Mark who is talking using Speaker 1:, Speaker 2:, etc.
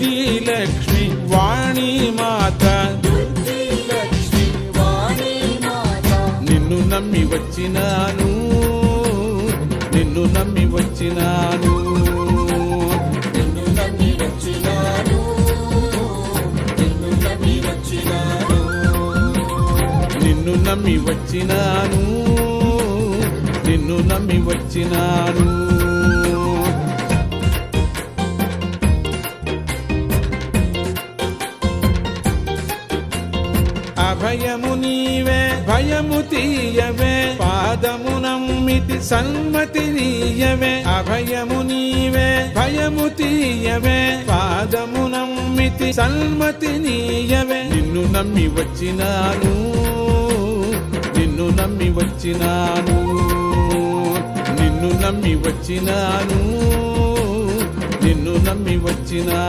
Speaker 1: దుర్గి లక్ష్మి వాణి మాత, నిన్ను నమ్మి వచ్చినాను, నిన్ను నమ్మి వచ్చినాను,
Speaker 2: నిన్ను నమ్మి వచ్చినాను, నిన్ను నమ్మి వచ్చినాను,
Speaker 1: నిన్ను నమ్మి వచ్చినాను, నిన్ను నమ్మి వచ్చినాను. అభయము నీవే భయము తీయవే, పాదము నమ్మితి సన్మతి నీయవే. అభయము నీవే భయము తీయవే, పాదము నమ్మితి సన్మతి నీయవే. నిన్ను నమ్మి వచ్చినాను, నిన్ను నమ్మి వచ్చినాను, నిన్ను నమ్మి వచ్చినాను, నిన్ను నమ్మి వచ్చినా